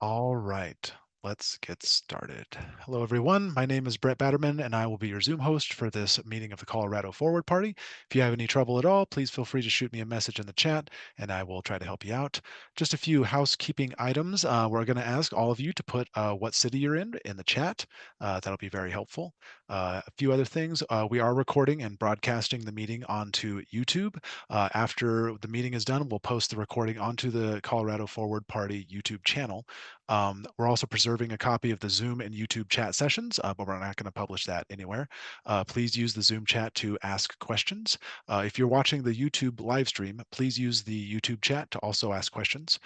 All right, let's get started. Hello, everyone. My name is Brett Batterman, and I will be your Zoom host for this meeting of the Colorado Forward Party. If you have any trouble at all, please feel free to shoot me a message in the chat, and I will try to help you out. Just a few housekeeping items. We're going to ask all of you to put what city you're in the chat. That'll be very helpful. A few other things. We are recording and broadcasting the meeting onto YouTube. After the meeting is done, we'll post the recording onto the Colorado Forward Party YouTube channel. We're also preserving a copy of the Zoom and YouTube chat sessions, but we're not going to publish that anywhere. Please use the Zoom chat to ask questions. If you're watching the YouTube live stream, please use the YouTube chat to also ask questions.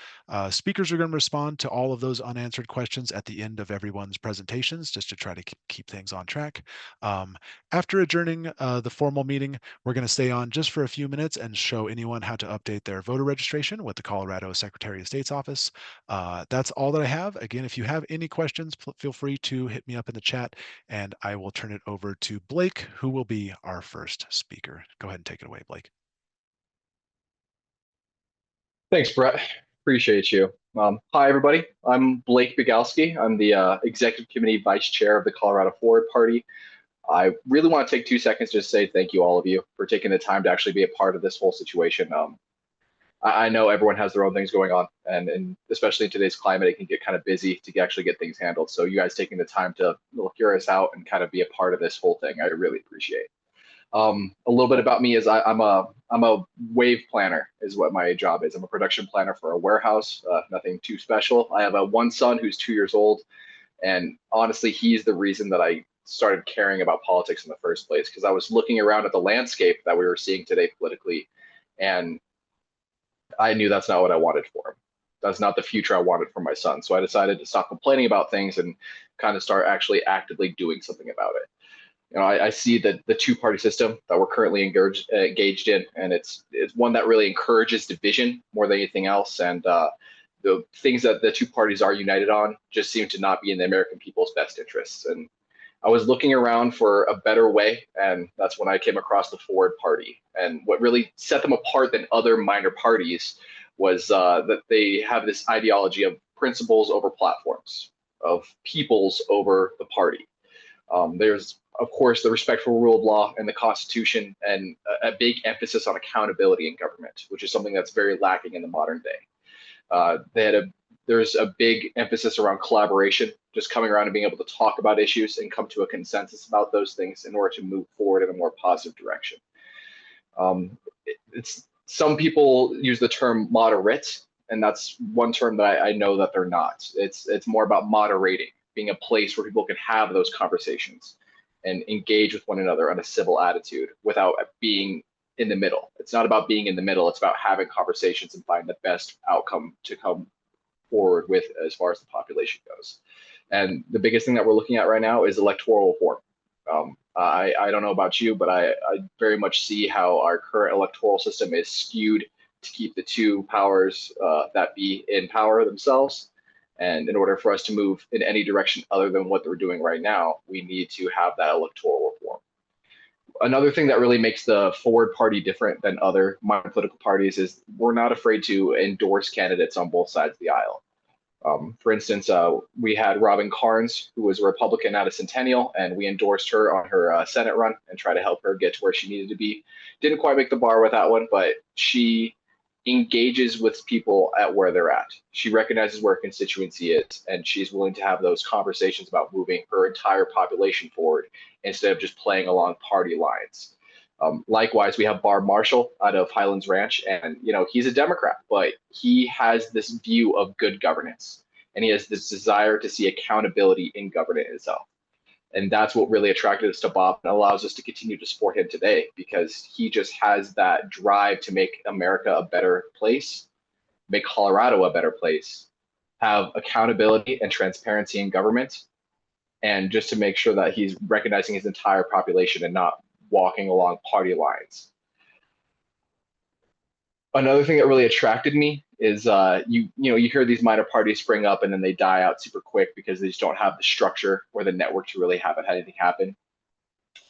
Speakers are going to respond to all of those unanswered questions at the end of everyone's presentations, just to try to keep things on track. After adjourning the formal meeting, we're going to stay on just for a few minutes and show anyone how to update their voter registration with the Colorado Secretary of State's office. That's all that I have. Again, if you have any questions, feel free to hit me up in the chat, and I will turn it over to Blake, who will be our first speaker. Go ahead and take it away, Blake. Thanks, Brett. Appreciate you. Hi, everybody. I'm Blake Bigalski. I'm the Executive Committee Vice Chair of the Colorado Forward Party. I really want to take 2 seconds to say thank you, all of you, for taking the time to actually be a part of this whole situation. I know everyone has their own things going on, and especially in today's climate, it can get kind of busy to actually get things handled. So you guys taking the time to hear us out and kind of be a part of this whole thing, I really appreciate. A little bit about me is I'm a wave planner is what my job is. I'm a production planner for a warehouse, nothing too special. I have one son who's 2 years old, and honestly, he's the reason that I started caring about politics in the first place, because I was looking around at the landscape that we were seeing today politically, and I knew that's not what I wanted for him. That's not the future I wanted for my son. So I decided to stop complaining about things and kind of start actually actively doing something about it. I see that the two-party system that we're currently engaged in, and it's one that really encourages division more than anything else. And the things that the two parties are united on just seem to not be in the American people's best interests. And I was looking around for a better way, and that's when I came across the Forward Party. And what really set them apart than other minor parties was that they have this ideology of principles over platforms, of peoples over the party. There's, of course, the respect for rule of law and the Constitution, and a big emphasis on accountability in government, which is something that's very lacking in the modern day. There's a big emphasis around collaboration, just coming around and being able to talk about issues and come to a consensus about those things in order to move forward in a more positive direction. Some people use the term moderate, and that's one term that I know that they're not. It's more about moderating, being a place where people can have those conversations and engage with one another on a civil attitude without being in the middle. It's not about being in the middle. It's about having conversations and finding the best outcome to come forward with as far as the population goes. And the biggest thing that we're looking at right now is electoral reform. I don't know about you, but I very much see how our current electoral system is skewed to keep the two powers that be in power themselves. And in order for us to move in any direction other than what they're doing right now, we need to have that electoral reform. Another thing that really makes the Forward Party different than other minor political parties is we're not afraid to endorse candidates on both sides of the aisle. For instance, we had Robin Carnes, who was a Republican at a Centennial, and we endorsed her on her Senate run and try to help her get to where she needed to be. Didn't quite make the bar with that one, but she engages with people at where they're at. She recognizes where her constituency is, and she's willing to have those conversations about moving her entire population forward instead of just playing along party lines. Likewise, we have Barb Marshall out of Highlands Ranch, and he's a Democrat, but he has this view of good governance, and he has this desire to see accountability in government itself. And that's what really attracted us to Bob and allows us to continue to support him today, because he just has that drive to make America a better place, make Colorado a better place, have accountability and transparency in government, and just to make sure that he's recognizing his entire population and not walking along party lines. Another thing that really attracted me is you hear these minor parties spring up and then they die out super quick because they just don't have the structure or the network to really have anything happen.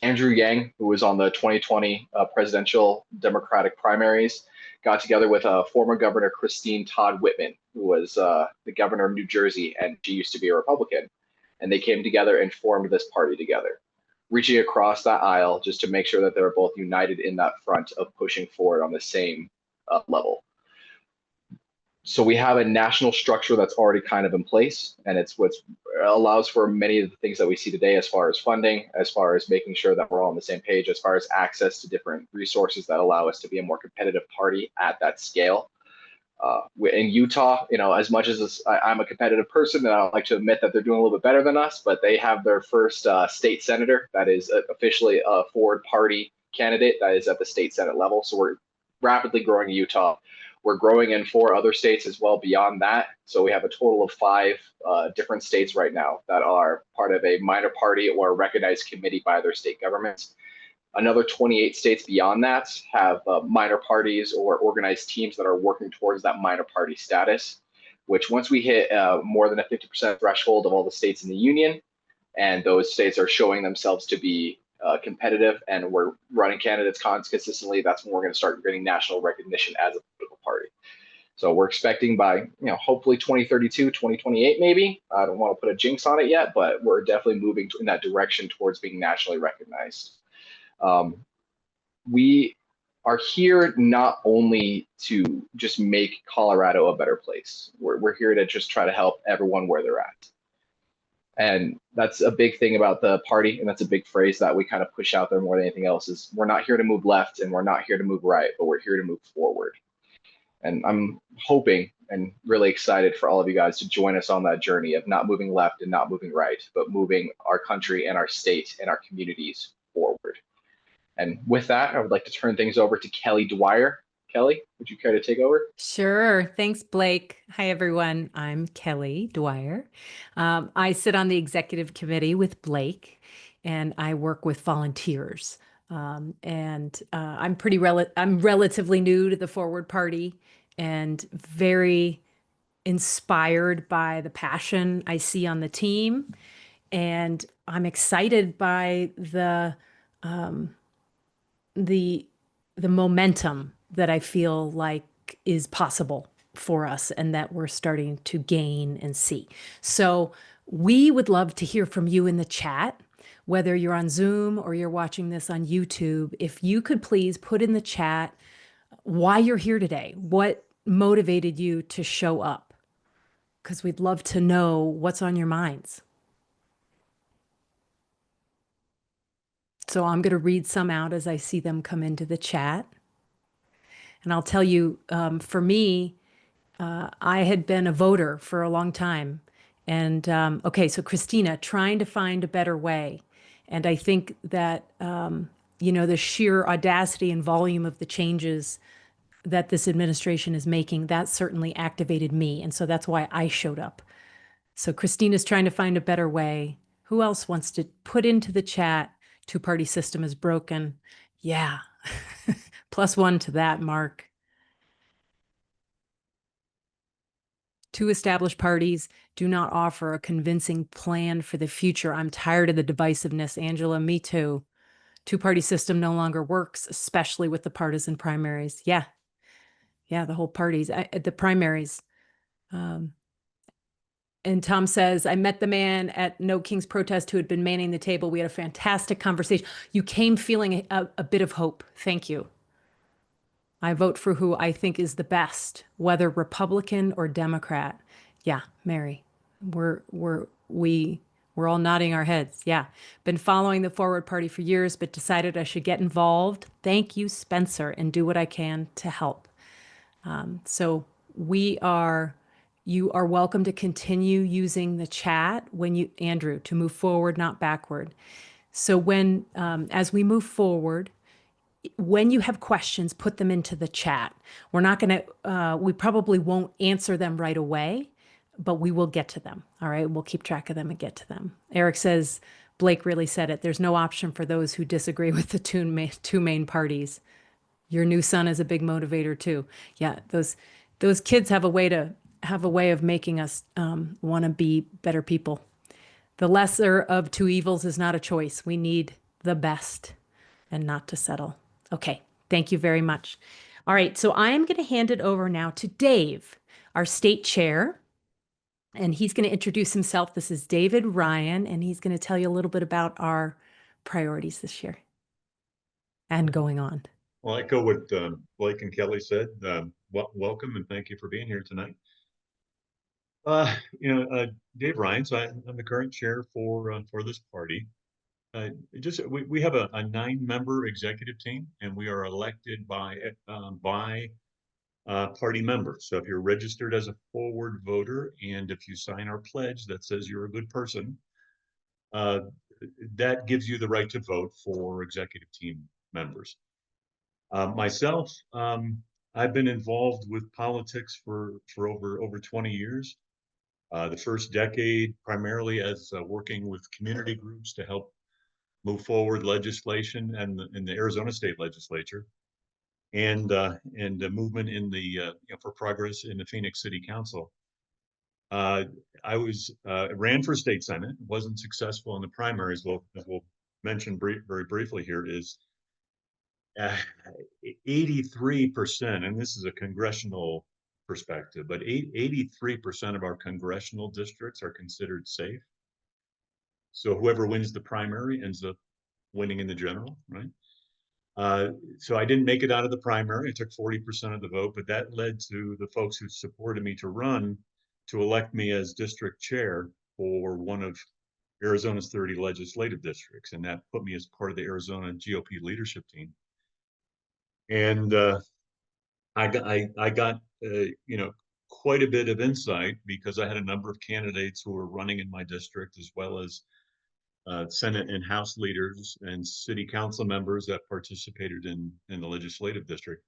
Andrew Yang, who was on the 2020 presidential Democratic primaries, got together with former Governor Christine Todd Whitman, who was the governor of New Jersey, and she used to be a Republican. And they came together and formed this party together, reaching across that aisle just to make sure that they were both united in that front of pushing forward on the same level. So we have a national structure that's already kind of in place, and it's what allows for many of the things that we see today as far as funding, as far as making sure that we're all on the same page, as far as access to different resources that allow us to be a more competitive party at that scale. In Utah, as much as I'm a competitive person, and I don't like to admit that they're doing a little bit better than us, but they have their first state senator that is officially a forward party candidate that is at the state senate level. So we're rapidly growing in Utah. We're growing in 4 other states as well beyond that. So we have a total of 5 different states right now that are part of a minor party or a recognized committee by their state governments. Another 28 states beyond that have minor parties or organized teams that are working towards that minor party status, which once we hit more than a 50% threshold of all the states in the union, and those states are showing themselves to be competitive and we're running candidates consistently, that's when we're going to start getting national recognition as a political party. So we're expecting by, hopefully 2032, 2028, maybe. I don't want to put a jinx on it yet, but we're definitely moving in that direction towards being nationally recognized. We are here not only to just make Colorado a better place. We're here to just try to help everyone where they're at. And that's a big thing about the party, and that's a big phrase that we kind of push out there more than anything else is we're not here to move left and we're not here to move right, but we're here to move forward. And I'm hoping and really excited for all of you guys to join us on that journey of not moving left and not moving right, but moving our country and our state and our communities forward. And with that, I would like to turn things over to Kelly Dwyer. Kelly, would you care to take over? Sure. Thanks, Blake. Hi, everyone. I'm Kelly Dwyer. I sit on the executive committee with Blake, and I work with volunteers. I'm relatively new to the Forward Party and very inspired by the passion I see on the team. And I'm excited by the the momentum that I feel like is possible for us and that we're starting to gain and see. So we would love to hear from you in the chat, whether you're on Zoom or you're watching this on YouTube. If you could please put in the chat why you're here today, what motivated you to show up, because we'd love to know what's on your minds. So I'm going to read some out as I see them come into the chat. And I'll tell you, for me, I had been a voter for a long time. And okay, so Christina, trying to find a better way. And I think that, the sheer audacity and volume of the changes that this administration is making, that certainly activated me. And so that's why I showed up. So Christina's trying to find a better way. Who else wants to put into the chat, two-party system is broken? Yeah. +1 to that, Mark. Two established parties do not offer a convincing plan for the future. I'm tired of the divisiveness, Angela. Me too. Two-party system no longer works, especially with the partisan primaries. Yeah. Yeah, the whole parties, the primaries. And Tom says, I met the man at No King's protest who had been manning the table. We had a fantastic conversation. You came feeling a bit of hope. Thank you. I vote for who I think is the best, whether Republican or Democrat. Yeah, Mary, we're all nodding our heads. Yeah, been following the Forward Party for years, but decided I should get involved. Thank you, Spencer, and do what I can to help. So you are welcome to continue using the chat Andrew, to move forward, not backward. So as we move forward, when you have questions, put them into the chat. We probably won't answer them right away, but we will get to them. All right. We'll keep track of them and get to them. Eric says, Blake really said it. There's no option for those who disagree with the two main parties. Your new son is a big motivator too. Yeah. Those kids have a way of making us want to be better people. The lesser of two evils is not a choice. We need the best and not to settle. Okay, thank you very much. All right, so I'm going to hand it over now to Dave, our state chair, and he's going to introduce himself. This is David Ryan, and he's going to tell you a little bit about our priorities this year and going on. Well, I echo what Blake and Kelly said. Welcome and thank you for being here tonight. Dave Ryan, so I'm the current chair for this party. We have a 9-member executive team, and we are elected by party members. So if you're registered as a forward voter, and if you sign our pledge that says you're a good person, that gives you the right to vote for executive team members. Myself, I've been involved with politics for over 20 years. The first decade primarily as working with community groups to help move forward legislation and in the Arizona State Legislature, and the movement in the for progress in the Phoenix City Council. I ran for state senate, wasn't successful in the primaries. As we'll mention very briefly here, is 83%, and this is a congressional perspective, but 83% of our congressional districts are considered safe. So whoever wins the primary ends up winning in the general, right? So I didn't make it out of the primary. I took 40% of the vote, but that led to the folks who supported me to run to elect me as district chair for one of Arizona's 30 legislative districts. And that put me as part of the Arizona GOP leadership team. And I got quite a bit of insight because I had a number of candidates who were running in my district, as well as Senate and House leaders and city council members that participated in the legislative district.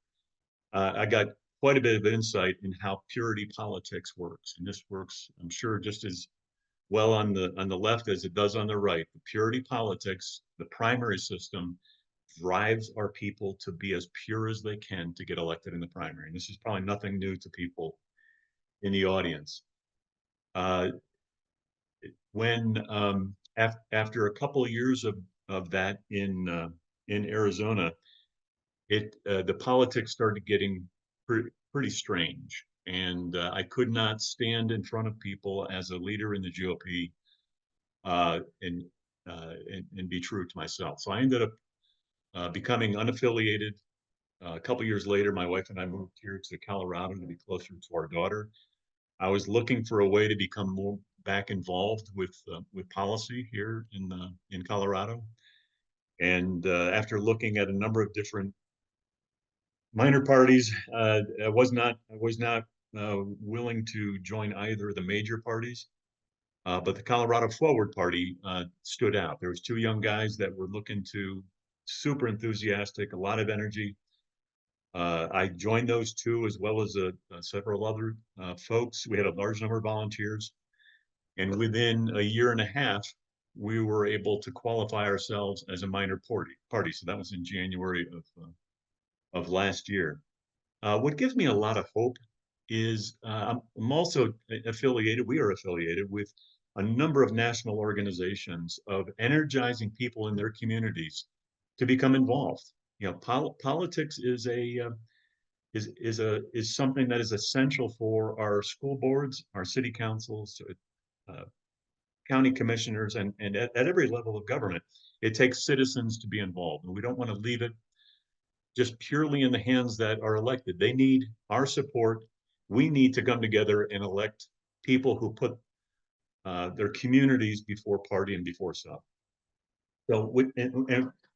I got quite a bit of insight in how purity politics works, and this works, I'm sure, just as well on the left as it does on the right. The purity politics, the primary system, drives our people to be as pure as they can to get elected in the primary. And this is probably nothing new to people in the audience. After a couple of years of that in Arizona, the politics started getting pretty strange, and I could not stand in front of people as a leader in the GOP and be true to myself. So I ended up becoming unaffiliated. A couple years later, my wife and I moved here to Colorado to be closer to our daughter. I was looking for a way to become more back involved with policy here in Colorado, and after looking at a number of different minor parties, I was not willing to join either of the major parties. But the Colorado Forward Party stood out. There was 2 young guys that were looking to, super enthusiastic, a lot of energy. I joined those 2 as well as several other folks. We had a large number of volunteers. And within a year and a half, we were able to qualify ourselves as a minor party. So that was in January of last year. What gives me a lot of hope is I'm also affiliated, we are affiliated with a number of national organizations of energizing people in their communities to become involved. Politics is something that is essential for our school boards, our city councils, county commissioners, and at every level of government. It takes citizens to be involved, and we don't want to leave it just purely in the hands that are elected. They need our support. We need to come together and elect people who put their communities before party and before self.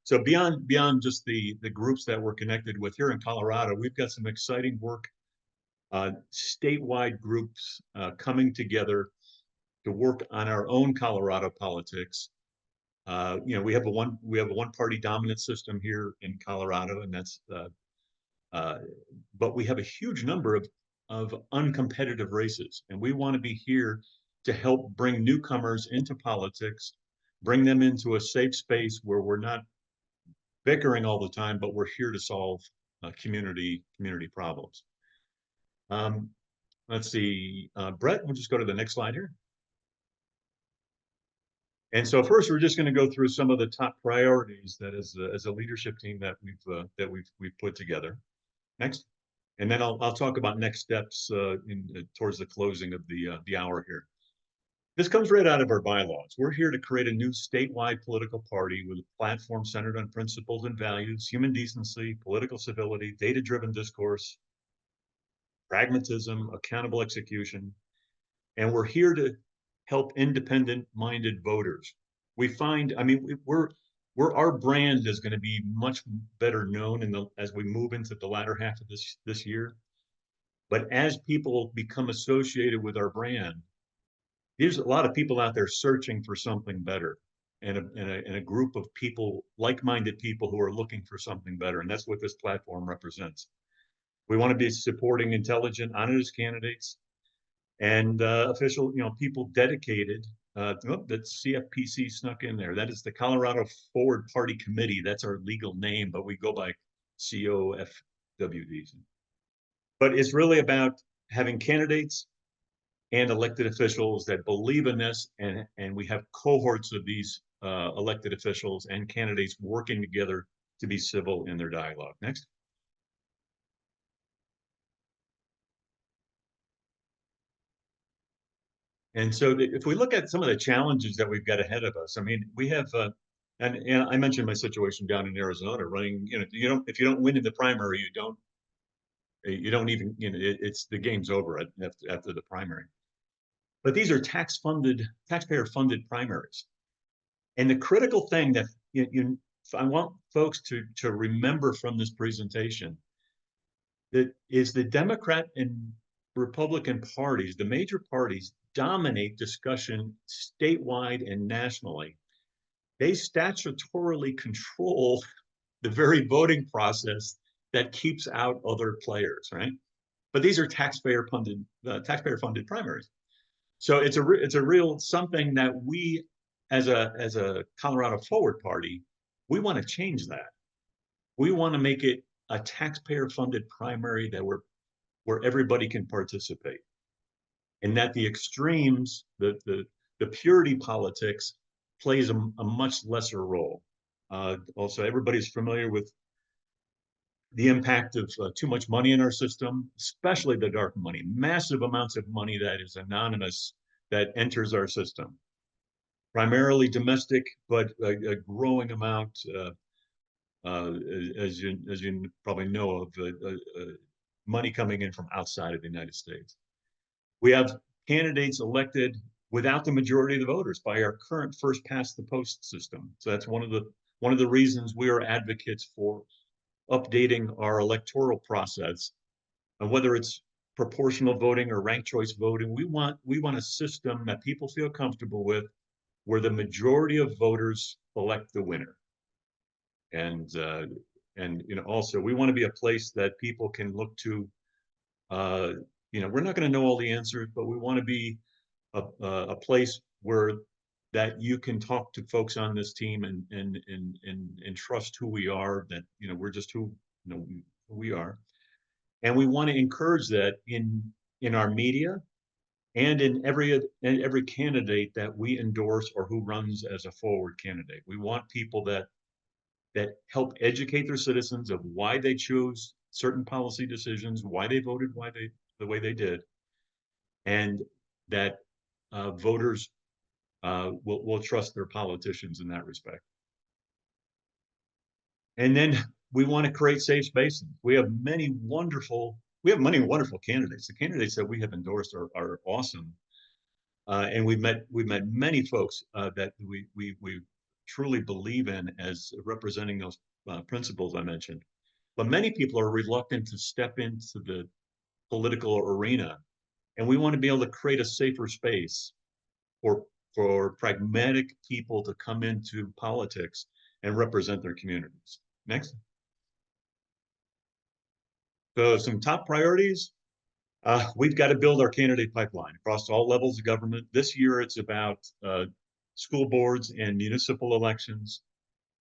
So beyond just the groups that we're connected with here in Colorado, we've got some exciting work, statewide groups coming together to work on our own Colorado politics. We have a one-party dominant system here in Colorado, and that's but we have a huge number of uncompetitive races, and we want to be here to help bring newcomers into politics, bring them into a safe space where we're not bickering all the time, but we're here to solve community problems. Let's see, Brett, we'll just go to the next slide here. And so first, we're just going to go through some of the top priorities that as a leadership team that we've put together. Next, and then I'll talk about next steps towards the closing of the hour here. This comes right out of our bylaws. We're here to create a new statewide political party with a platform centered on principles and values, human decency, political civility, data-driven discourse, pragmatism, accountable execution, and we're here to help independent-minded voters. We find, I mean, our brand is going to be much better known as we move into the latter half of this year. But as people become associated with our brand, there's a lot of people out there searching for something better, and a group of people, like-minded people who are looking for something better, and that's what this platform represents. We want to be supporting intelligent, honest candidates and official, people dedicated. That CFPC snuck in there. That is the Colorado Forward Party Committee. That's our legal name, but we go by COFWD. But it's really about having candidates and elected officials that believe in this, and we have cohorts of these elected officials and candidates working together to be civil in their dialogue. Next. And so if we look at some of the challenges that we've got ahead of us, I mean, we have, and I mentioned my situation down in Arizona running, if you don't win in the primary, you don't even, it's the game's over after the primary. But these are taxpayer funded primaries. And the critical thing that I want folks to remember from this presentation that is the Democrat and Republican parties, the major parties, dominate discussion statewide and nationally. They statutorily control the very voting process that keeps out other players, right? But these are taxpayer funded primaries. So it's a real something that we, as a Colorado Forward Party, we want to change that. We want to make it a taxpayer funded primary that where everybody can participate, and that the extremes, the purity politics, plays a much lesser role. Also, everybody's familiar with the impact of too much money in our system, especially the dark money, massive amounts of money that is anonymous that enters our system, primarily domestic, but a growing amount, as you probably know, of money coming in from outside of the United States. We have candidates elected without the majority of the voters by our current first past the post system. So that's one of the reasons we are advocates for updating our electoral process, and whether it's proportional voting or ranked choice voting, we want a system that people feel comfortable with, where the majority of voters elect the winner. And also we want to be a place that people can look to. We're not going to know all the answers, but we want to be a place where that you can talk to folks on this team and trust who we are, that we're just who we are. And we want to encourage that in our media and in every candidate that we endorse or who runs as a forward candidate. We want people that help educate their citizens of why they chose certain policy decisions, why they voted the way they did, and that voters will trust their politicians in that respect. And then we want to create safe spaces. We have many wonderful candidates. The candidates that we have endorsed are awesome, and we've met many folks that we truly believe in as representing those principles I mentioned. But many people are reluctant to step into the political arena, and we want to be able to create a safer space for pragmatic people to come into politics and represent their communities. Next. So some top priorities. We've got to build our candidate pipeline across all levels of government. This year, it's about school boards and municipal elections.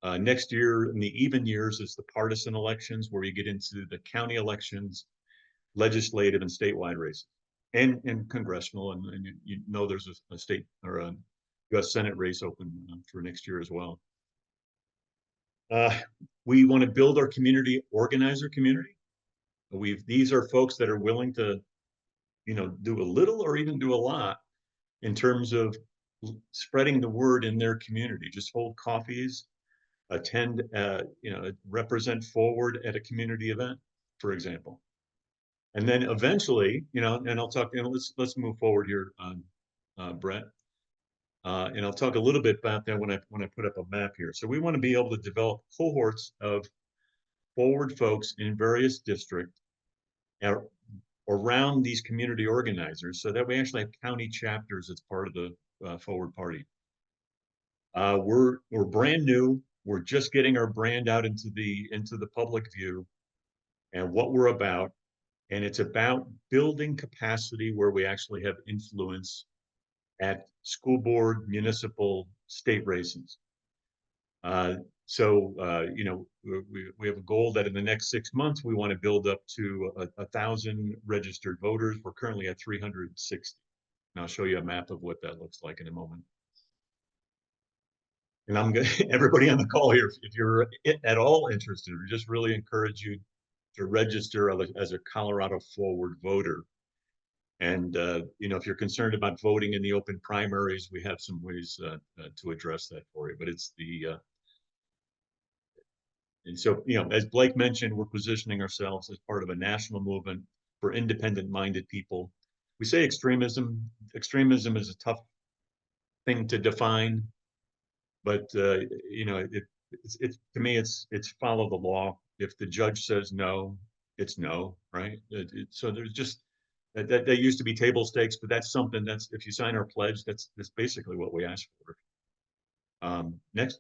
Next year, in the even years, it's the partisan elections, where you get into the county elections, legislative and statewide races, and congressional. And there's a state or U.S. Senate race open for next year as well. We want to build our community organizer community. These are folks that are willing to, do a little or even do a lot in terms of spreading the word in their community. Just hold coffees, attend, represent forward at a community event, for example. And then eventually, and I'll talk, let's move forward here on Brett. And I'll talk a little bit about that when I put up a map here. So we want to be able to develop cohorts of forward folks in various districts around these community organizers, so that we actually have county chapters as part of the forward party. We're brand new. We're just getting our brand out into the public view and what we're about. And it's about building capacity where we actually have influence at school board, municipal, state races. So we have a goal that in the next 6 months, we want to build up to 1,000 registered voters. We're currently at 360. And I'll show you a map of what that looks like in a moment. And I'm going to, everybody on the call here, if you're at all interested, we just really encourage you to register as a Colorado Forward voter. And, if you're concerned about voting in the open primaries, we have some ways to address that for you. But it's and so, as Blake mentioned, we're positioning ourselves as part of a national movement for independent-minded people. We say extremism. Extremism is a tough thing to define, but it's to me, it's follow the law. If the judge says no, it's no, right? So there's just that used to be table stakes, but that's something that's, if you sign our pledge, that's basically what we ask for. Next.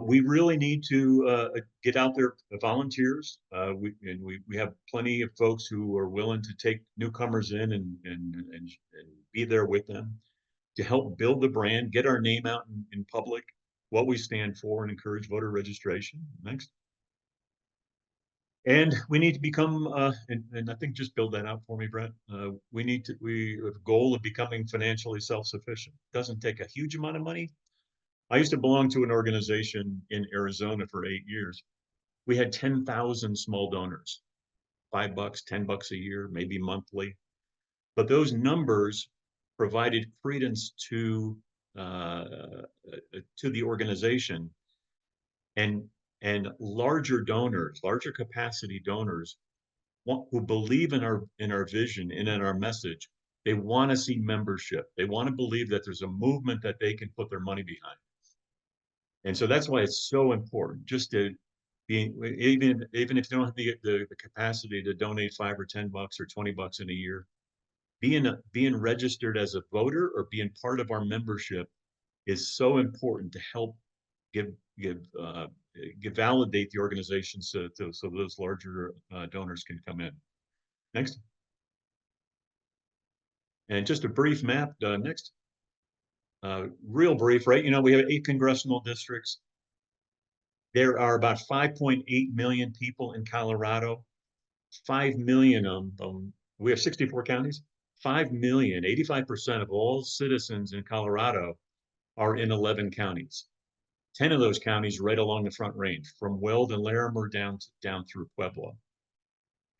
We really need to get out there, volunteers. We have plenty of folks who are willing to take newcomers in and be there with them to help build the brand, get our name out in public, what we stand for, and encourage voter registration. Next. And we need to become, and I think just build that out for me, Brett. We have a goal of becoming financially self-sufficient. Doesn't take a huge amount of money. I used to belong to an organization in Arizona for 8 years. We had 10,000 small donors, $5, $10 a year, maybe monthly. But those numbers provided credence to the organization, and larger donors, larger capacity donors, who believe in our vision and in our message. They want to see membership. They want to believe that there's a movement that they can put their money behind. And so that's why it's so important just to be, even if you don't have the capacity to donate $5 or $10 or $20 in a year, being registered as a voter or being part of our membership is so important to help validate the organization so those larger donors can come in. Next. And just a brief map. Next. Real brief, right? We have 8 congressional districts. There are about 5.8 million people in Colorado. 5 million of them, we have 64 counties. 5 million, 85% of all citizens in Colorado are in 11 counties. 10 of those counties right along the Front Range, from Weld and Larimer down through Pueblo.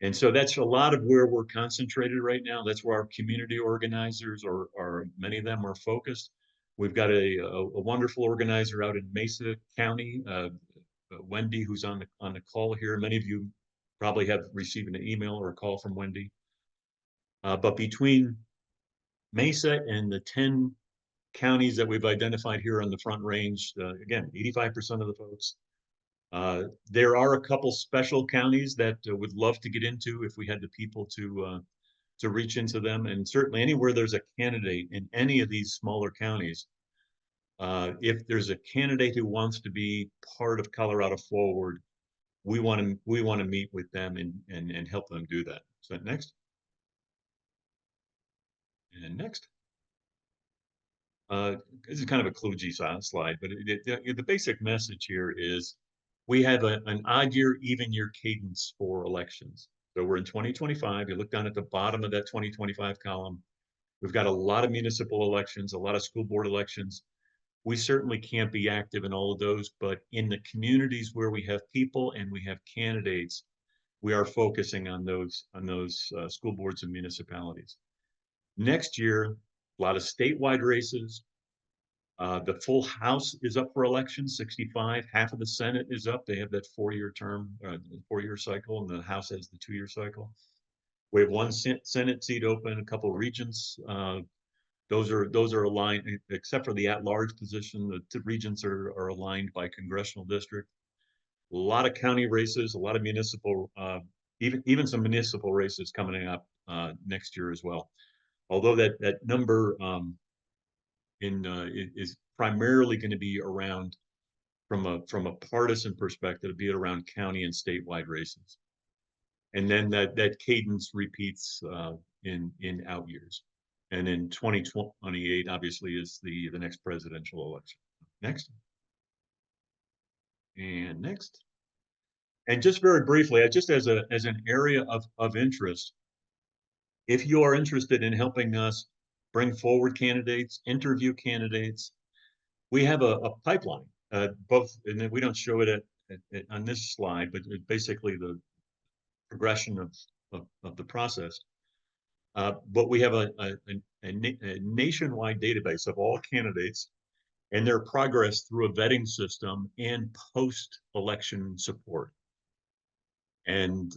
And so that's a lot of where we're concentrated right now. That's where our community organizers, or many of them, are focused. We've got a wonderful organizer out in Mesa County, Wendy, who's on the call here. Many of you probably have received an email or a call from Wendy. But between Mesa and the 10 counties that we've identified here on the Front Range, again, 85% of the folks. There are a couple special counties that would love to get into if we had the people to reach into them. And certainly anywhere there's a candidate in any of these smaller counties, if there's a candidate who wants to be part of Colorado Forward, we want to meet with them and help them do that. So next. And next. This is kind of a kludgy slide, but the basic message here is we have an odd year, even year cadence for elections. So we're in 2025. You look down at the bottom of that 2025 column. We've got a lot of municipal elections, a lot of school board elections. We certainly can't be active in all of those, but in the communities where we have people and we have candidates, we are focusing on those school boards and municipalities. Next year, a lot of statewide races. The full House is up for election, 65. Half of the Senate is up. They have that 4-year term, 4-year cycle, and the House has the 2-year cycle. We have one Senate seat open, a couple of regents. Those are aligned, except for the at-large position. The regents are aligned by congressional district. A lot of county races, a lot of municipal, even some municipal races coming up next year as well. Although that number is primarily going to be around from a partisan perspective, be it around county and statewide races, and then that cadence repeats in out years. And in 2028, obviously, is the next presidential election. Next. And next. And just very briefly, just as an area of interest, if you are interested in helping us bring forward candidates, interview candidates, we have a pipeline, both, and we don't show it on this slide, but basically the progression of the process. But we have a nationwide database of all candidates and their progress through a vetting system and post-election support. And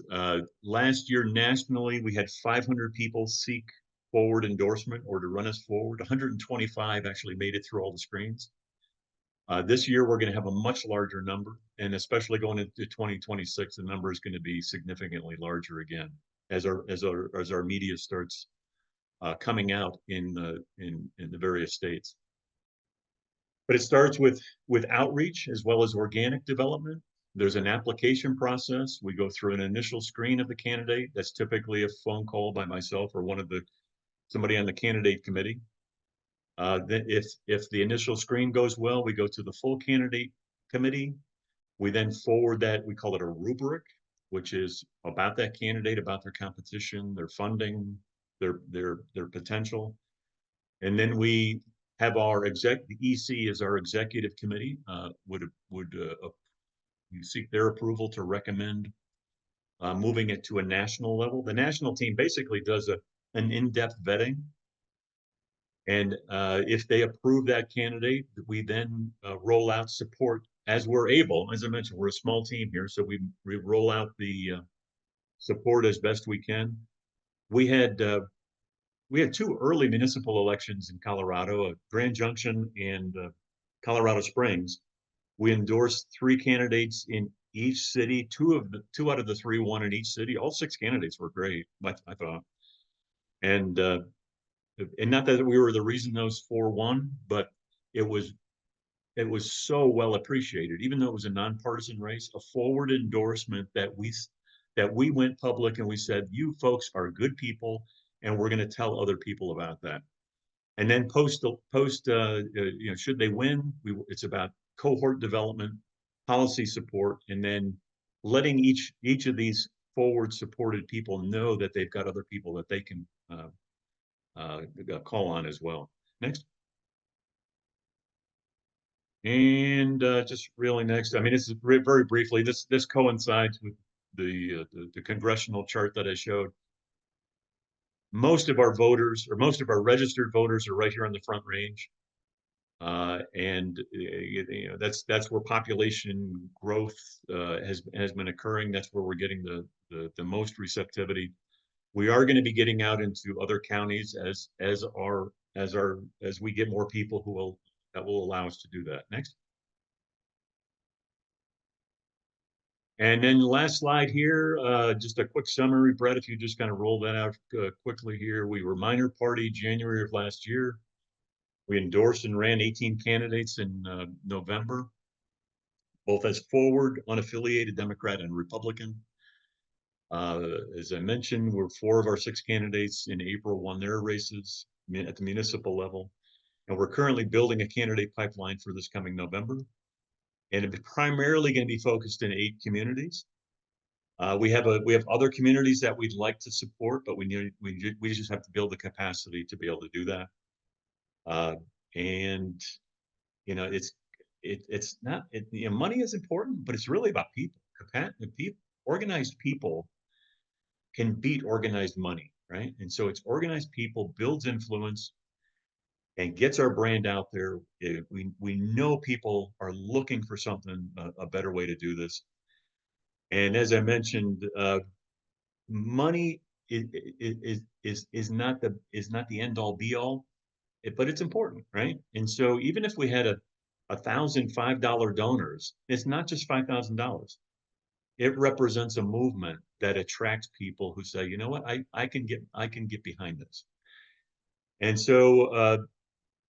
last year nationally, we had 500 people seek forward endorsement or to run us forward. 125 actually made it through all the screens. This year, we're going to have a much larger number, and especially going into 2026, the number is going to be significantly larger again as our media starts coming out in the various states. But it starts with outreach as well as organic development. There's an application process. We go through an initial screen of the candidate. That's typically a phone call by myself or somebody on the candidate committee. Then if the initial screen goes well, we go to the full candidate committee. We then forward that, we call it a rubric, which is about that candidate, about their competition, their funding, their potential. And then we have the EC is our executive committee, would seek their approval to recommend moving it to a national level. The national team basically does an in-depth vetting. And if they approve that candidate, we then roll out support as we're able. As I mentioned, we're a small team here, so we roll out the support as best we can. We had 2 early municipal elections in Colorado, Grand Junction and Colorado Springs. We endorsed 3 candidates in each city. 2 out of the 3 won in each city. All 6 candidates were great, I thought. And not that we were the reason those 4 won, but it was so well appreciated, even though it was a nonpartisan race, a forward endorsement that we went public and we said, you folks are good people, and we're going to tell other people about that. And then should they win, it's about cohort development, policy support, and then letting each of these forward supported people know that they've got other people that they can call on as well. Next. And just really next, I mean, this is very briefly, this coincides with the congressional chart that I showed. Most of our voters, or most of our registered voters, are right here on the Front Range. And that's where population growth has been occurring. That's where we're getting the most receptivity. We are going to be getting out into other counties as we get more people that will allow us to do that. Next. And then the last slide here, just a quick summary, Brett, if you just kind of roll that out quickly here. We were minor party January of last year. We endorsed and ran 18 candidates in November, both as forward, unaffiliated Democrat and Republican. As I mentioned, 4 of our 6 candidates in April won their races at the municipal level. And we're currently building a candidate pipeline for this coming November. And it's primarily going to be focused in 8 communities. We have other communities that we'd like to support, but we just have to build the capacity to be able to do that. And it's not money is important, but it's really about people. Organized people can beat organized money, right? And so it's organized people builds influence and gets our brand out there. We know people are looking for something, a better way to do this. And as I mentioned, money is not the end all be all, but it's important, right? And so even if we had a $1,005 donors, it's not just $5,000. It represents a movement that attracts people who say, you know what, I can get behind this. And so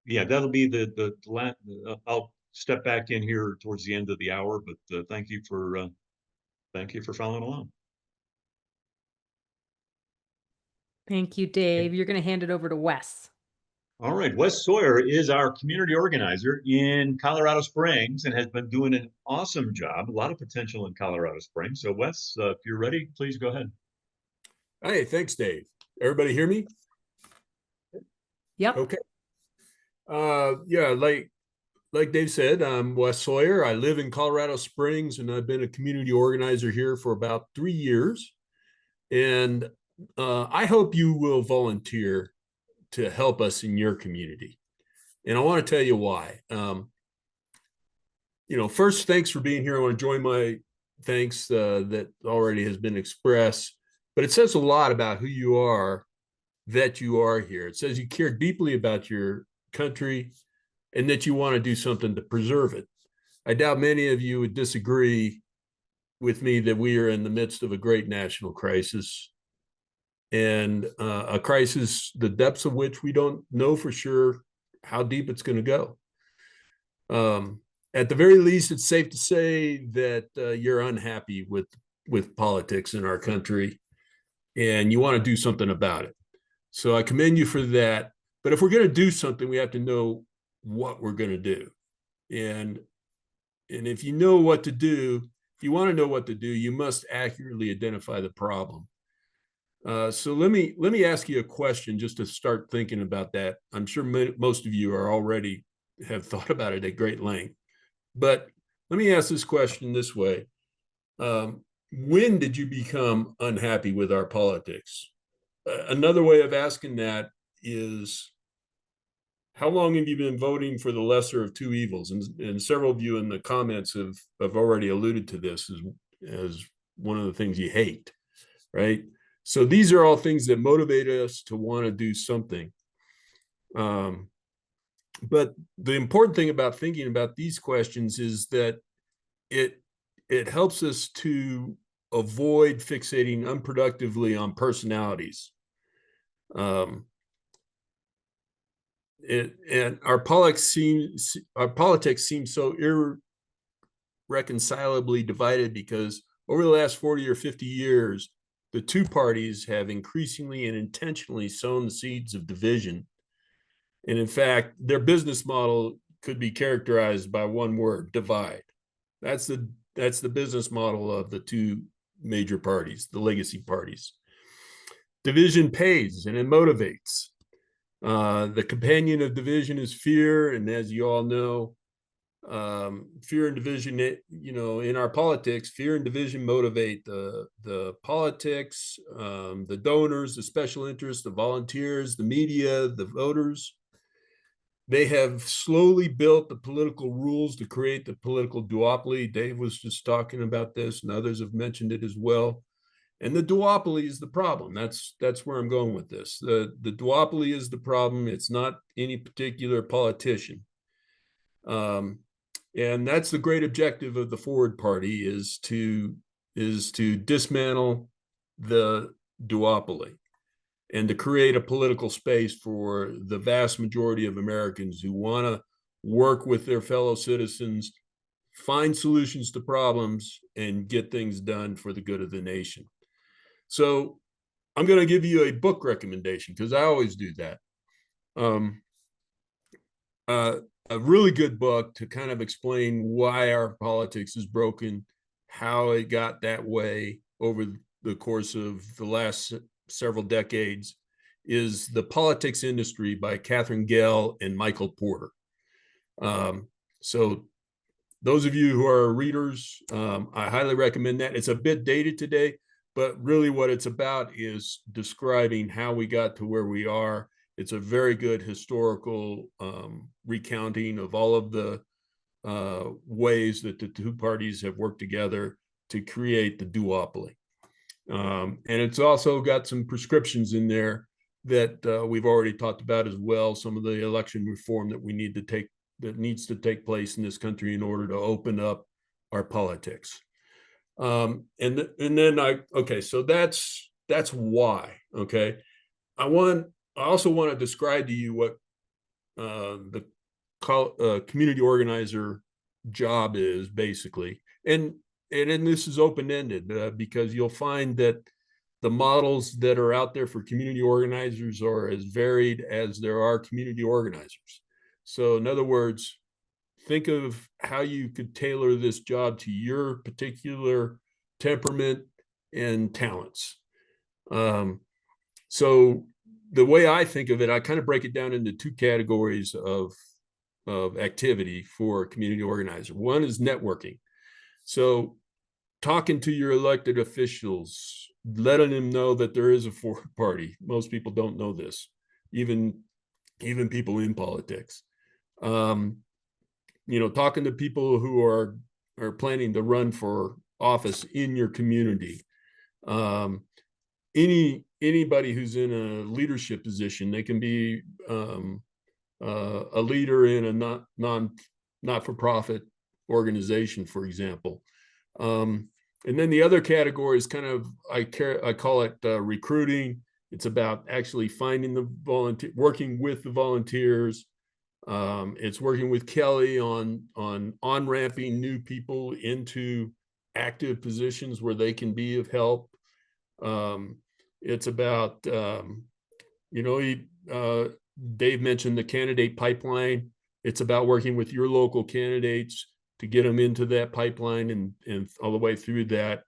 yeah, that'll be the last. I'll step back in here towards the end of the hour, but thank you for following along. Thank you, Dave. You're going to hand it over to Wes. All right, Wes Sawyer is our community organizer in Colorado Springs and has been doing an awesome job. A lot of potential in Colorado Springs. So, Wes, if you're ready, please go ahead. Hey, thanks, Dave. Everybody hear me? Yep. Okay. Yeah, like Dave said, I'm Wes Sawyer. I live in Colorado Springs, and I've been a community organizer here for about 3 years. And I hope you will volunteer to help us in your community. And I want to tell you why. First, thanks for being here. I want to join my thanks that already has been expressed. But it says a lot about who you are that you are here. It says you care deeply about your country and that you want to do something to preserve it. I doubt many of you would disagree with me that we are in the midst of a great national crisis, and a crisis, the depths of which we don't know for sure how deep it's going to go. At the very least, it's safe to say that you're unhappy with politics in our country, and you want to do something about it. So I commend you for that. But if we're going to do something, we have to know what we're going to do. And if you know what to do, if you want to know what to do, you must accurately identify the problem. So let me ask you a question just to start thinking about that. I'm sure most of you are already have thought about it at great length. But let me ask this question this way. When did you become unhappy with our politics? Another way of asking that is, how long have you been voting for the lesser of two evils? And several of you in the comments have already alluded to this as one of the things you hate, right? So these are all things that motivate us to want to do something. But the important thing about thinking about these questions is that it helps us to avoid fixating unproductively on personalities. And our politics seem so irreconcilably divided because over the last 40 or 50 years, the two parties have increasingly and intentionally sown the seeds of division. And in fact, their business model could be characterized by one word: divide. That's the business model of the two major parties, the legacy parties. Division pays and it motivates. The companion of division is fear. And as you all know, fear and division, in our politics, fear and division motivate the politics, the donors, the special interests, the volunteers, the media, the voters. They have slowly built the political rules to create the political duopoly. Dave was just talking about this, and others have mentioned it as well. And the duopoly is the problem. That's where I'm going with this. The duopoly is the problem. It's not any particular politician. And that's the great objective of the Forward Party, is to dismantle the duopoly and to create a political space for the vast majority of Americans who want to work with their fellow citizens, find solutions to problems, and get things done for the good of the nation. So I'm going to give you a book recommendation because I always do that. A really good book to kind of explain why our politics is broken, how it got that way, over the course of the last several decades is The Politics Industry by Catherine Gell and Michael Porter. So those of you who are readers, I highly recommend that. It's a bit dated today, but really what it's about is describing how we got to where we are. It's a very good historical recounting of all of the ways that the two parties have worked together to create the duopoly. And it's also got some prescriptions in there that we've already talked about as well. Some of the election reform that needs to take place in this country in order to open up our politics. And then okay, so that's why. Okay, I also want to describe to you what the community organizer job is basically, and this is open-ended because you'll find that the models that are out there for community organizers are as varied as there are community organizers. So in other words, think of how you could tailor this job to your particular temperament and talents. So the way I think of it, I kind of break it down into two categories of activity for a community organizer. One is networking. So talking to your elected officials, letting them know that there is a fourth party. Most people don't know this, even people in politics. Talking to people who are planning to run for office in your community. Anybody who's in a leadership position, they can be a leader in a not-for-profit organization, for example. And then the other category is kind of, I call it recruiting. It's about actually finding the volunteer, working with the volunteers. It's working with Kelly on ramping new people into active positions where they can be of help. It's about, Dave mentioned the candidate pipeline. It's about working with your local candidates to get them into that pipeline and all the way through that.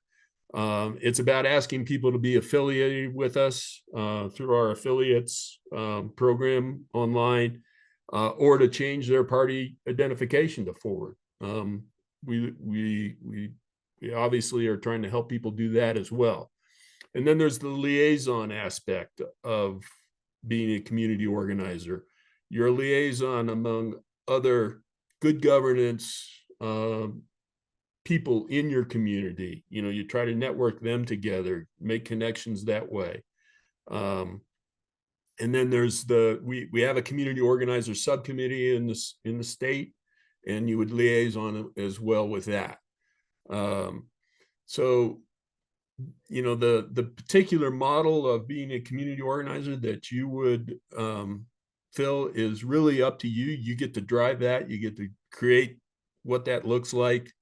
It's about asking people to be affiliated with us through our affiliates program online, or to change their party identification to forward. We obviously are trying to help people do that as well. And then there's the liaison aspect of being a community organizer. You're a liaison among other good governance people in your community. You try to network them together, make connections that way. And then there's we have a community organizer subcommittee in the state, and you would liaison as well with that. So the particular model of being a community organizer that you would fill is really up to you. You get to drive that. You get to create what that looks like.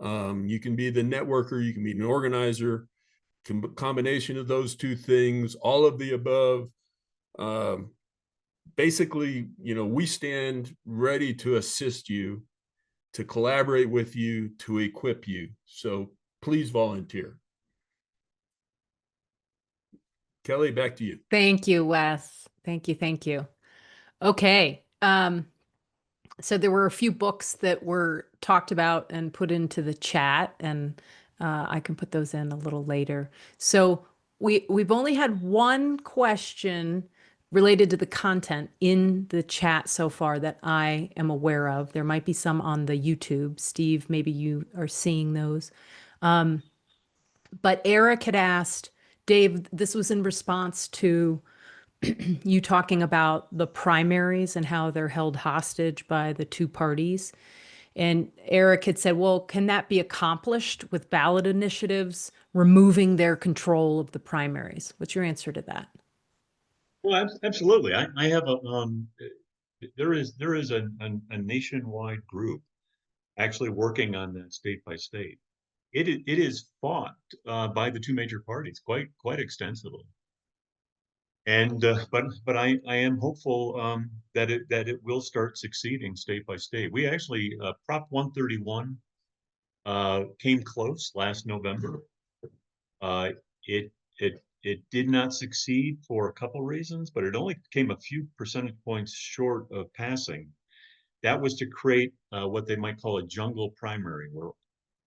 You can be the networker, you can be an organizer, combination of those two things, all of the above. Basically, we stand ready to assist you, to collaborate with you, to equip you. So please volunteer. Kelly, back to you. Thank you, Wes. Thank you. Okay. So there were a few books that were talked about and put into the chat, and I can put those in a little later. So we've only had one question related to the content in the chat so far that I am aware of. There might be some on the YouTube. Steve, maybe you are seeing those. But Eric had asked, Dave, this was in response to you talking about the primaries and how they're held hostage by the two parties. And Eric had said, well, can that be accomplished with ballot initiatives, removing their control of the primaries? What's your answer to that? Well, absolutely. I have there is a nationwide group actually working on that state by state. It is fought by the two major parties quite extensively. And but I am hopeful that it will start succeeding state by state. We actually Prop 131 came close last November, Uh, it did not succeed for a couple reasons, but it only came a few percentage points short of passing. That was to create what they might call a jungle primary, where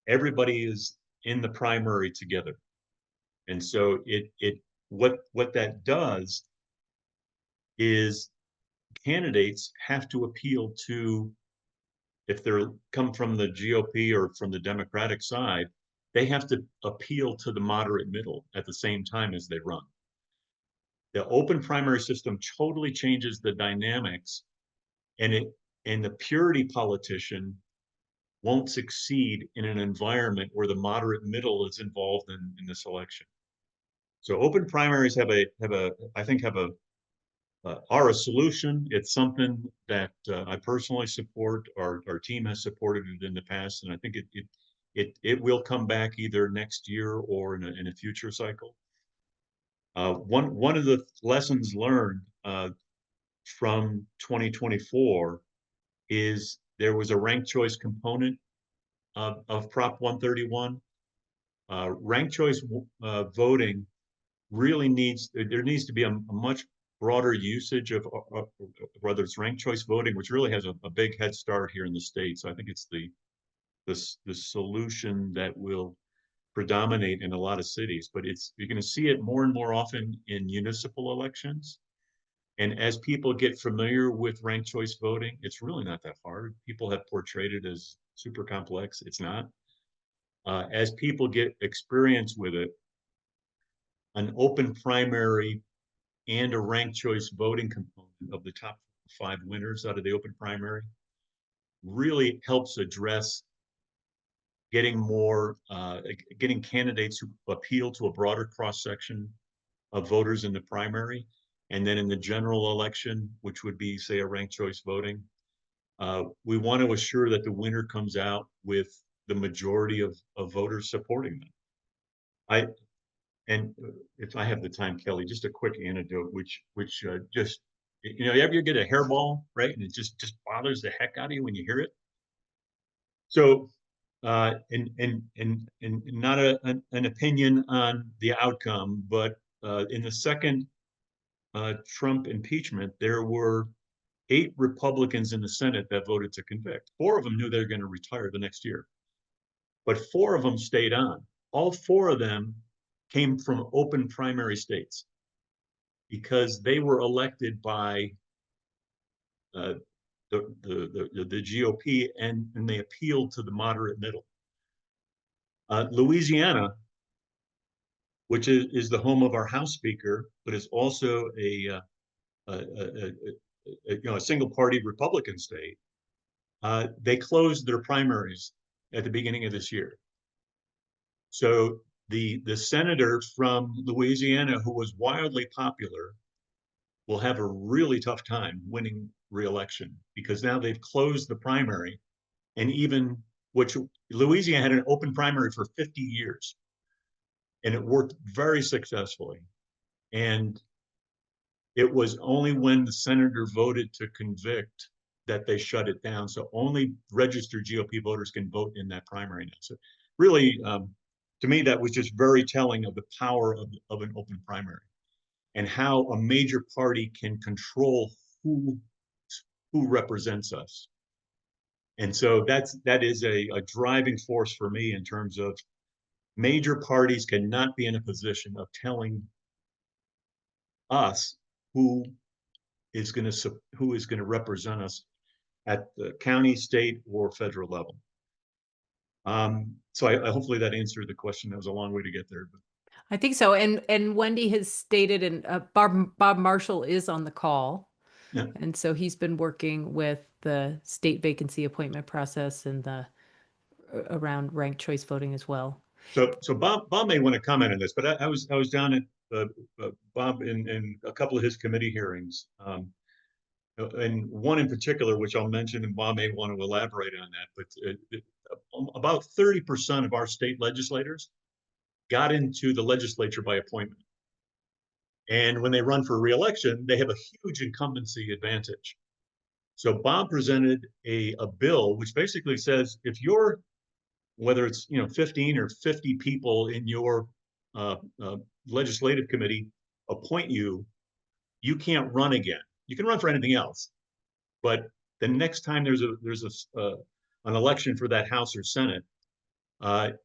everybody is in the primary together. And so what that does is candidates have to appeal to, if they're come from the GOP or from the Democratic side, they have to appeal to the moderate middle at the same time as they run. The open primary system totally changes the dynamics, and the purity politician won't succeed in an environment where the moderate middle is involved in this election. So open primaries I think have a are a solution. It's something that I personally support. Our team has supported it in the past, and I think it will come back either next year or in a future cycle. One of the lessons learned from 2024 is there was a ranked choice component of Prop 131. Ranked choice voting really there needs to be a much broader usage of whether it's ranked choice voting, which really has a big head start here in the States. So I think it's the solution that will predominate in a lot of cities, but you're going to see it more and more often in municipal elections. And as people get familiar with ranked choice voting, it's really not that hard. People have portrayed it as super complex. It's not. As people get experience with it, an open primary and a ranked choice voting component of the top 5 winners out of the open primary really helps address getting getting candidates who appeal to a broader cross section of voters in the primary, and then in the general election, which would be, say, a ranked choice voting, we want to assure that the winner comes out with the majority of voters supporting them. And if I have the time, Kelly, just a quick anecdote, which just, you ever get a hairball, right? And it just bothers the heck out of you when you hear it. So, and not an opinion on the outcome, but in the second Trump impeachment, there were 8 Republicans in the Senate that voted to convict. 4 of them knew they were going to retire the next year, but 4 of them stayed on. All 4 of them came from open primary states because they were elected by the GOP, and they appealed to the moderate middle. Louisiana, which is the home of our House Speaker, but is also a single party Republican state, they closed their primaries at the beginning of this year. So the senator from Louisiana, who was wildly popular, will have a really tough time winning re-election because now they've closed the primary, and which Louisiana had an open primary for 50 years, and it worked very successfully. And it was only when the senator voted to convict that they shut it down. So only registered GOP voters can vote in that primary now. So really, to me, that was just very telling of the power of an open primary and how a major party can control who represents us. And so that is a driving force for me in terms of major parties cannot be in a position of telling us who is going to represent us at the county, state, or federal level. So I hopefully that answered the question. That was a long way to get there, but I think so. And Wendy has stated, and Bob Marshall is on the call. yeah. And so he's been working with the state vacancy appointment process and around ranked choice voting as well. So Bob may want to comment on this, but I was down at Bob in a couple of his committee hearings, and one in particular, which I'll mention, and Bob may want to elaborate on that. But about 30% of our state legislators got into the legislature by appointment, and when they run for re-election, they have a huge incumbency advantage. So Bob presented a bill which basically says if you're, whether it's 15 or 50 people in your legislative committee appoint you, you can't run again. You can run for anything else, but the next time there's an election for that House or Senate, the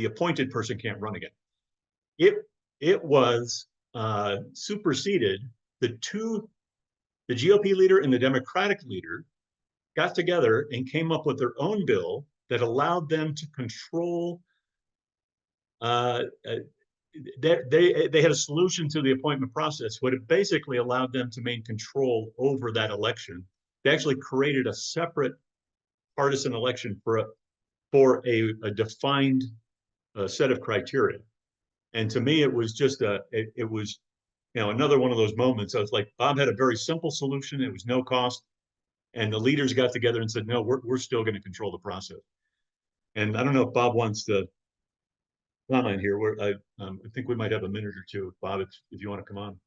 appointed person can't run again. It was superseded. The GOP leader and the Democratic leader got together and came up with their own bill that allowed them to control. They had a solution to the appointment process, but it basically allowed them to maintain control over that election. They actually created a separate partisan election for a defined set of criteria. And to me, it was just it was, another one of those moments. I was like, Bob had a very simple solution. It was no cost. And the leaders got together and said, no, we're still going to control the process. And I don't know if Bob wants to comment here. I think we might have a minute or two, Bob, if you want to come on.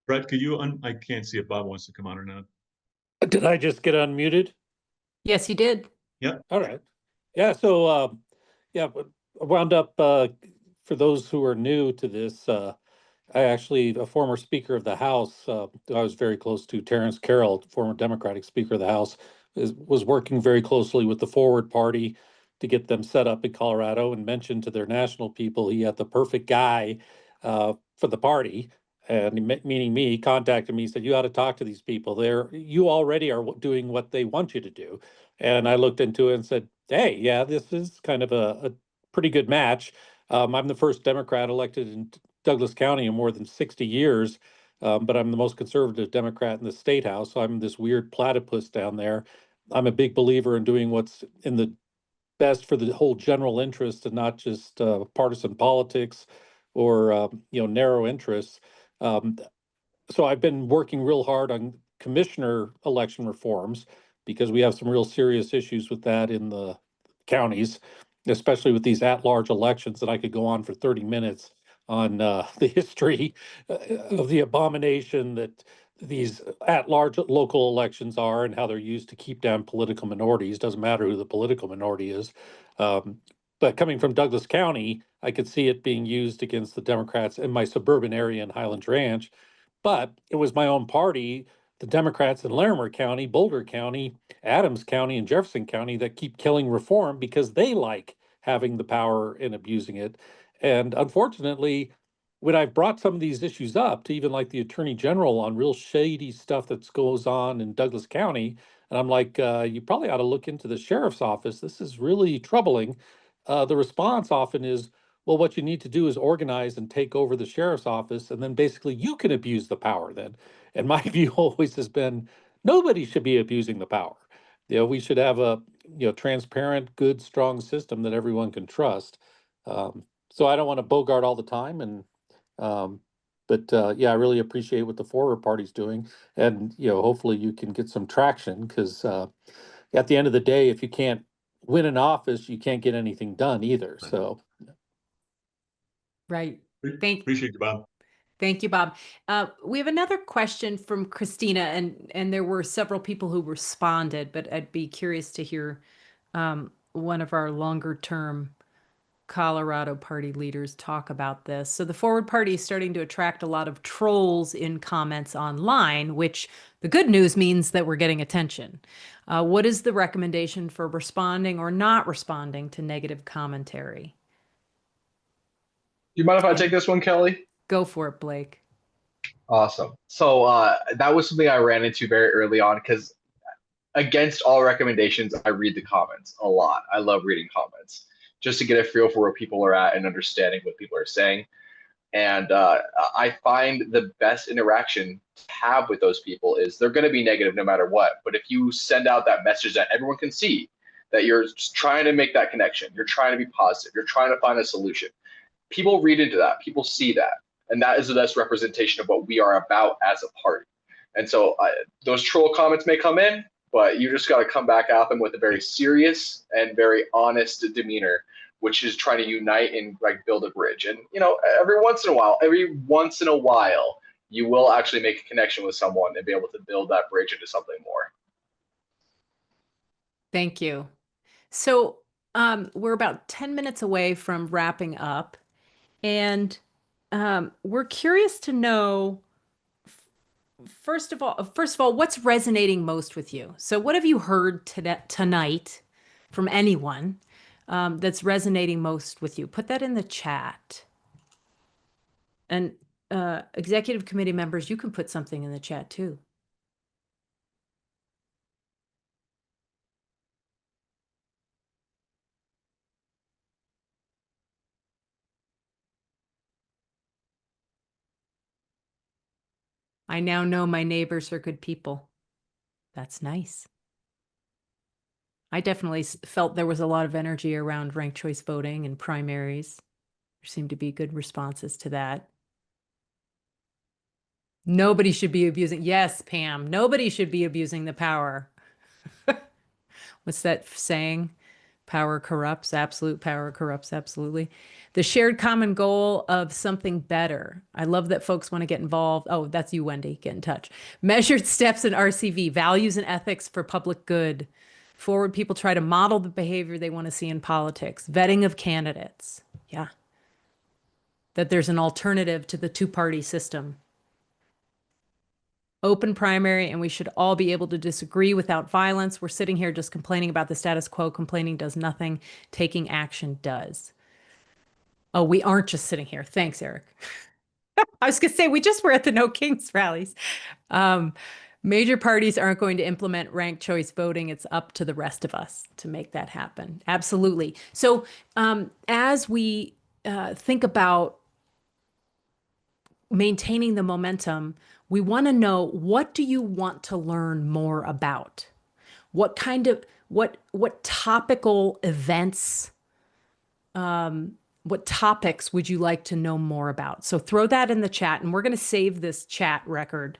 Brett, could you, I can't see if Bob wants to come on or not. Did I just get unmuted? Yes, you did. Yeah. All right. Yeah. So, yeah, but I wound up, for those who are new to this, I actually, a former Speaker of the House, I was very close to Terrence Carroll, former Democratic Speaker of the House, was working very closely with the Forward Party to get them set up in Colorado, and mentioned to their national people he had the perfect guy for the party. And meaning me, contacted me, said, you ought to talk to these people. You already are doing what they want you to do. And I looked into it and said, hey, yeah, this is kind of a pretty good match. I'm the first Democrat elected in Douglas County in more than 60 years, but I'm the most conservative Democrat in the state house. So I'm this weird platypus down there. I'm a big believer in doing what's in the best for the whole general interest and not just partisan politics or narrow interests. Um, so I've been working real hard on commissioner election reforms because we have some real serious issues with that in the counties, especially with these at-large elections that I could go on for 30 minutes on the history of the abomination that these at-large local elections are and how they're used to keep down political minorities. Doesn't matter who the political minority is. But coming from Douglas County, I could see it being used against the Democrats in my suburban area in Highlands Ranch. But it was my own party, the Democrats in Larimer County, Boulder County, Adams County, and Jefferson County that keep killing reform because they like having the power and abusing it. And unfortunately, when I've brought some of these issues up to even like the Attorney General on real shady stuff that goes on in Douglas County, and I'm like, you probably ought to look into the sheriff's office. This is really troubling. The response often is, well, what you need to do is organize and take over the sheriff's office, and then basically you can abuse the power then. And my view always has been nobody should be abusing the power. We should have a transparent, good, strong system that everyone can trust. So I don't want to bogart all the time, but yeah, I really appreciate what the Forward Party's doing, and hopefully you can get some traction because at the end of the day, if you can't win an office, you can't get anything done either. So. Right. Appreciate you, Bob. Thank you, Bob. We have another question from Christina, and there were several people who responded, but I'd be curious to hear one of our longer term Colorado Party leaders talk about this. So the Forward Party is starting to attract a lot of trolls in comments online, which the good news means that we're getting attention. What is the recommendation for responding or not responding to negative commentary? Do you mind if I take this one, Kelly? Go for it, Blake. Awesome. So that was something I ran into very early on because against all recommendations, I read the comments a lot. I love reading comments just to get a feel for where people are at and understanding what people are saying. And I find the best interaction to have with those people is they're going to be negative no matter what. But if you send out that message that everyone can see, that you're just trying to make that connection, you're trying to be positive, you're trying to find a solution, people read into that, people see that. And that is the best representation of what we are about as a party. And so those troll comments may come in, but you just got to come back at them with a very serious and very honest demeanor, which is trying to unite and like build a bridge. And every once in a while, you will actually make a connection with someone and be able to build that bridge into something more. Thank you. So We're about 10 minutes away from wrapping up, and we're curious to know, first of all, what's resonating most with you? So what have you heard tonight from anyone that's resonating most with you? Put that in the chat. And executive committee members, you can put something in the chat too. I now know my neighbors are good people. That's nice. I definitely felt there was a lot of energy around ranked choice voting and primaries. There seemed to be good responses to that. Nobody should be abusing. Yes, Pam, nobody should be abusing the power. What's that saying? Power corrupts, absolute power corrupts absolutely. The shared common goal of something better. I love that folks want to get involved. Oh, that's you, Wendy. Get in touch. Measured steps in RCV, values and ethics for public good. Forward people try to model the behavior they want to see in politics. Vetting of candidates. Yeah. That there's an alternative to the two-party system. Open primary, and we should all be able to disagree without violence. We're sitting here just complaining about the status quo. Complaining does nothing. Taking action does. Oh, we aren't just sitting here. Thanks, Eric. I was going to say, we just were at the No Kings rallies. Major parties aren't going to implement ranked choice voting. It's up to the rest of us to make that happen. Absolutely. So as we think about maintaining the momentum, we want to know, what do you want to learn more about? What kind of, what topical events, what topics would you like to know more about? So throw that in the chat, and we're going to save this chat record,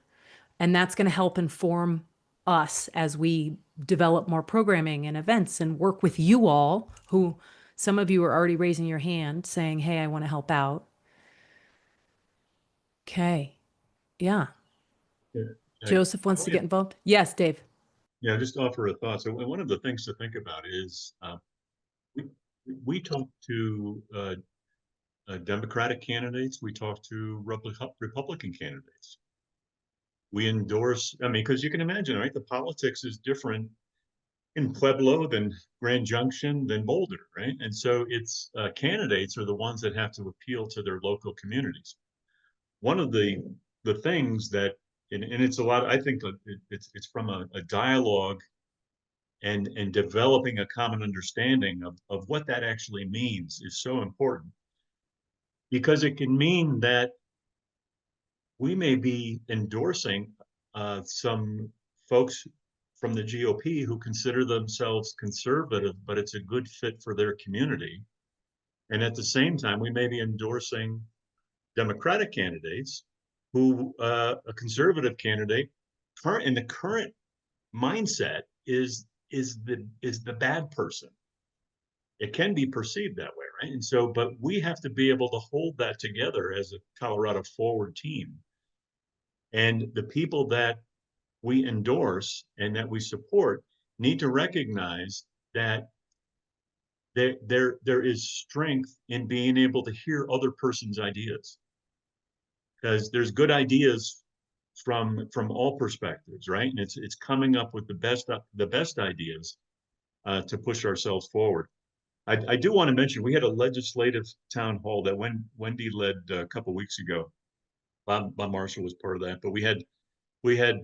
and that's going to help inform us as we develop more programming and events and work with you all, who some of you are already raising your hand saying, hey, I want to help out. Okay. Yeah. Yeah, Joseph wants to get involved. Yes, Dave. yeah, just offer a thought. So one of the things to think about is we we talk to Democratic candidates, we talk to Republican candidates. We endorse, I mean, because you can imagine, right? The politics is different in Pueblo than Grand Junction than Boulder, right? And so it's candidates are the ones that have to appeal to their local communities. One of the things that, and it's a lot, I think it's from a dialogue and developing a common understanding of what that actually means is so important, because it can mean that we may be endorsing some folks from the GOP who consider themselves conservative, but it's a good fit for their community. And at the same time, we may be endorsing Democratic candidates who a conservative candidate in the current mindset is the bad person. It can be perceived that way, right? And so, but we have to be able to hold that together as a Colorado Forward team. And the people that we endorse and that we support need to recognize that there is strength in being able to hear other person's ideas, because there's good ideas from all perspectives, right? And it's coming up with the best ideas to push ourselves forward. I do want to mention we had a legislative town hall that Wendy led a couple weeks ago. Bob Marshall was part of that, but we had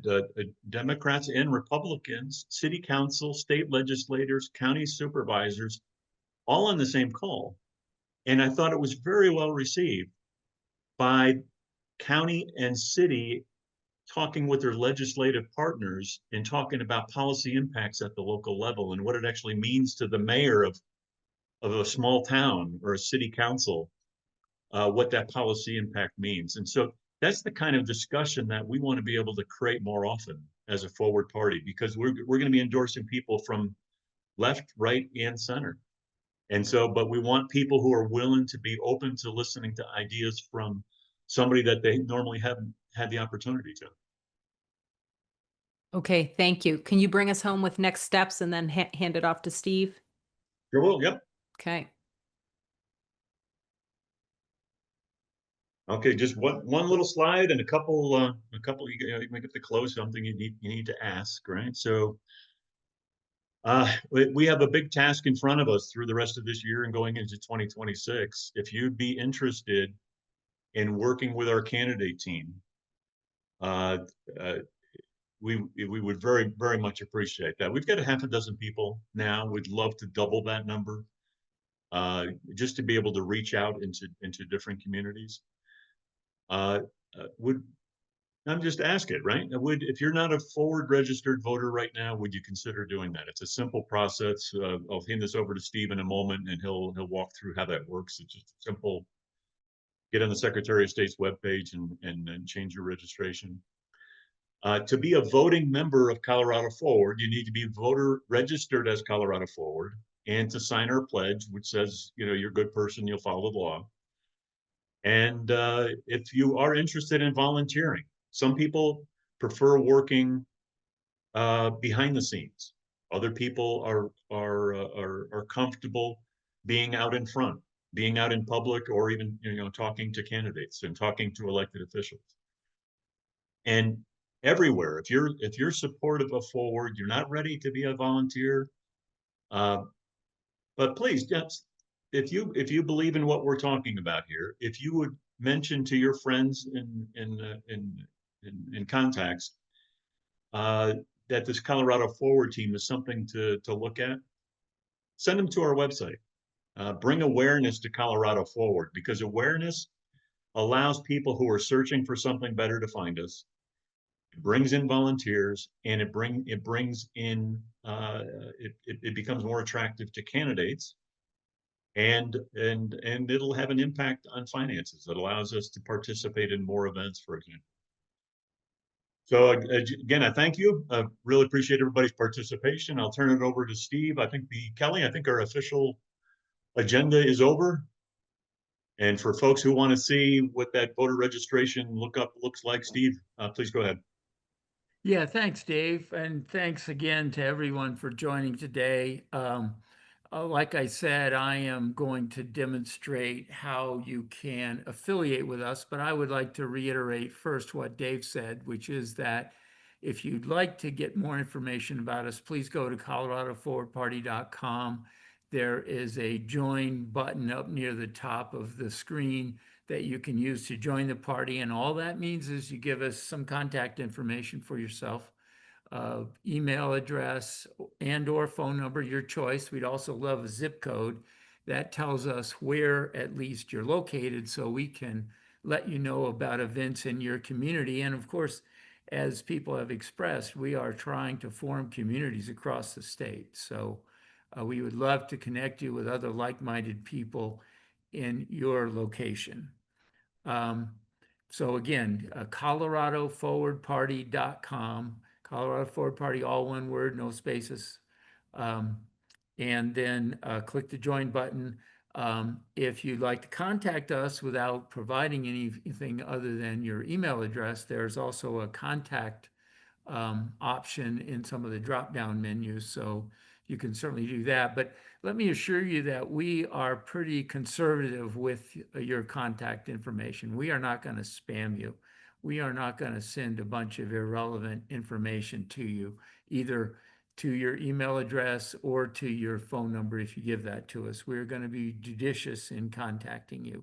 Democrats and Republicans, city council, state legislators, county supervisors, all on the same call. And I thought it was very well received by county and city, talking with their legislative partners and talking about policy impacts at the local level and what it actually means to the mayor of a small town or a city council, what that policy impact means. And so that's the kind of discussion that we want to be able to create more often as a forward party, because we're going to be endorsing people from left, right, and center. And so, but we want people who are willing to be open to listening to ideas from somebody that they normally haven't had the opportunity to. Okay, thank you. Can you bring us home with next steps and then hand it off to Steve? Sure will. Yep. Okay. Okay, just one little slide and a couple you might have to close something you need to ask, right? So we have a big task in front of us through the rest of this year and going into 2026. If you'd be interested in working with our candidate team, uh, uh, we would very much appreciate that. We've got a half a dozen people now. We'd love to double that number, just to be able to reach out into different communities. Uh, would I'm just ask it, right? Would if you're not a forward registered voter right now, would you consider doing that? It's a simple process. I'll hand this over to Steve in a moment, and he'll walk through how that works. It's just simple. Get on the Secretary of State's webpage and change your registration. To be a voting member of Colorado Forward, you need to be voter registered as Colorado Forward, and to sign our pledge, which says you're a good person, you'll follow the law. And if you are interested in volunteering, some people prefer working behind the scenes. Other people are comfortable being out in front, being out in public, or even talking to candidates and talking to elected officials. And everywhere, if you're supportive of Forward, you're not ready to be a volunteer, but please, just if you believe in what we're talking about here, if you would mention to your friends in contacts that this Colorado Forward team is something to look at, send them to our website. Bring awareness to Colorado Forward, because awareness allows people who are searching for something better to find us. It brings in volunteers, and it brings in it becomes more attractive to candidates, and it'll have an impact on finances. It allows us to participate in more events, for example. So again, I thank you. I really appreciate everybody's participation. I'll turn it over to Steve. Kelly, I think our official agenda is over. And for folks who want to see what that voter registration looks like, Steve, please go ahead. Yeah, thanks, Dave. And thanks again to everyone for joining today. Like I said, I am going to demonstrate how you can affiliate with us, but I would like to reiterate first what Dave said, which is that if you'd like to get more information about us, please go to coloradoforwardparty.com. There is a join button up near the top of the screen that you can use to join the party. And all that means is you give us some contact information for yourself, email address and or phone number, your choice. We'd also love a zip code that tells us where at least you're located, so we can let you know about events in your community. And of course, as people have expressed, we are trying to form communities across the state. So we would love to connect you with other like-minded people in your location. So again, coloradoforwardparty.com, Colorado Forward Party, all one word, no spaces. And then click the join button. If you'd like to contact us without providing anything other than your email address, there's also a contact option in some of the drop-down menus. So you can certainly do that. But let me assure you that we are pretty conservative with your contact information. We are not going to spam you. We are not going to send a bunch of irrelevant information to you, either to your email address or to your phone number if you give that to us. We're going to be judicious in contacting you.